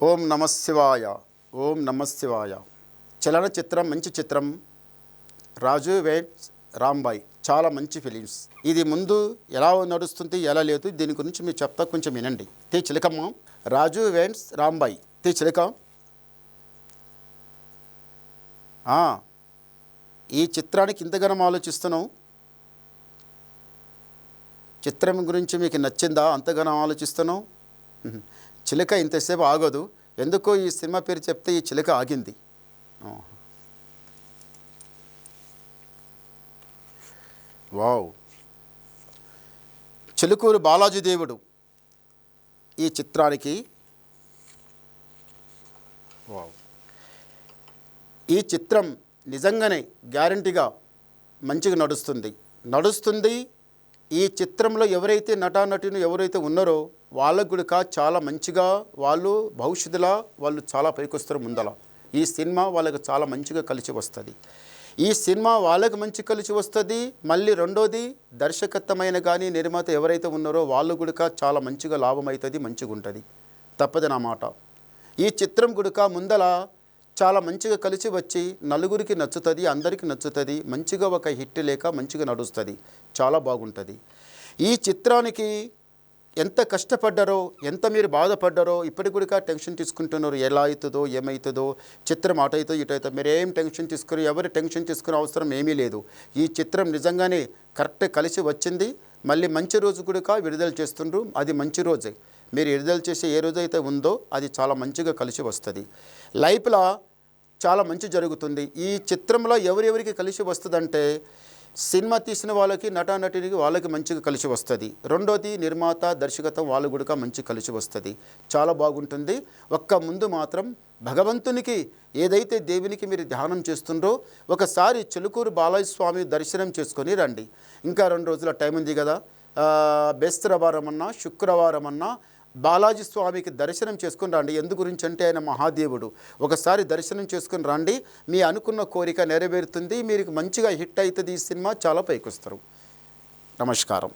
ఓం నమ శివాయ. ఓం నమ శివాయ. చలనచిత్రం, మంచి చిత్రం. రాజు వెడ్స్ రాంబాయ్, చాలా మంచి ఫిలిమ్స్. ఇది ముందు ఎలా నడుస్తుంది, ఎలా లేదు, దీని గురించి మీరు చెప్తా, కొంచెం వినండి. తే చిలకమ్మ. రాజు వెడ్స్ రాంబాయ్. తే చిలక. ఈ చిత్రానికి ఇంతగానం ఆలోచిస్తున్నావు. చిత్రం గురించి మీకు నచ్చిందా? అంతగానం ఆలోచిస్తున్నావు. చిలక ఇంతసేపు ఆగదు. ఎందుకో ఈ సినిమా పేరు చెప్తే ఈ చిలక ఆగింది. వావ్. చిలుకూరు బాలాజీ దేవుడు ఈ చిత్రానికి. వావ్. ఈ చిత్రం నిజంగానే గ్యారంటీగా మంచిగా నడుస్తుంది. ఈ చిత్రంలో ఎవరైతే నటీనటులు ఎవరైతే ఉన్నారో వాళ్ళకు కూడా చాలా మంచిగా, వాళ్ళు భవిష్యత్తులో వాళ్ళు చాలా పైకొస్తారు. ముందల ఈ సినిమా వాళ్ళకి చాలా మంచిగా కలిసి వస్తుంది. ఈ సినిమా వాళ్ళకి మంచి కలిసి వస్తుంది. మళ్ళీ రెండోది దర్శకత్వమైన కానీ నిర్మాత ఎవరైతే ఉన్నారో వాళ్ళు కూడా చాలా మంచిగా లాభం అవుతుంది, మంచిగా ఉంటుంది. తప్పదు నా మాట. ఈ చిత్రం కూడా ముందల చాలా మంచిగా కలిసి వచ్చి నలుగురికి నచ్చుతుంది, అందరికీ నచ్చుతుంది. మంచిగా ఒక హిట్ లేక మంచిగా నడుస్తుంది, చాలా బాగుంటుంది. ఈ చిత్రానికి ఎంత కష్టపడ్డారో, ఎంత మీరు బాధపడ్డారో, ఇప్పటికి కూడా టెన్షన్ తీసుకుంటున్నారు. ఎలా అవుతుందో, ఏమవుతుందో, చిత్రం అటు అవుతుందో ఇటు అవుతుందో. మీరు ఏం టెన్షన్ తీసుకుని, ఎవరు టెన్షన్ తీసుకునే అవసరం ఏమీ లేదు. ఈ చిత్రం నిజంగానే కరెక్ట్ కలిసి వచ్చింది. మళ్ళీ మంచి రోజు కూడా విడుదల చేస్తుండ్రు. అది మంచి రోజే. మీరు విడుదల చేసే ఏ రోజైతే ఉందో అది చాలా మంచిగా కలిసి వస్తుంది. లైఫ్లో చాలా మంచి జరుగుతుంది. ఈ చిత్రంలో ఎవరెవరికి కలిసి వస్తుందంటే, సినిమా తీసిన వాళ్ళకి, నటీనటునికి వాళ్ళకి మంచిగా కలిసి వస్తుంది. రెండోది నిర్మాత, దర్శకత్వం వాళ్ళు కూడా మంచి కలిసి వస్తుంది. చాలా బాగుంటుంది. ముందు మాత్రం భగవంతునికి ఏదైతే దేవునికి మీరు ధ్యానం చేస్తుండ్రో ఒకసారి చిలుకూరు బాలాజీ స్వామి దర్శనం చేసుకొని రండి. ఇంకా 2 రోజుల టైం ఉంది కదా. బేస్తవారం అన్నా, శుక్రవారం అన్నా బాలాజీ స్వామికి దర్శనం చేసుకుని రండి. ఎందు గురించి అంటే ఆయన మహాదేవుడు. ఒకసారి దర్శనం చేసుకుని రండి. మీ అనుకున్న కోరిక నెరవేరుతుంది. మీరు మంచిగా హిట్ అవుతుంది. ఈ సినిమా చాలా పైకొస్తారు. నమస్కారం.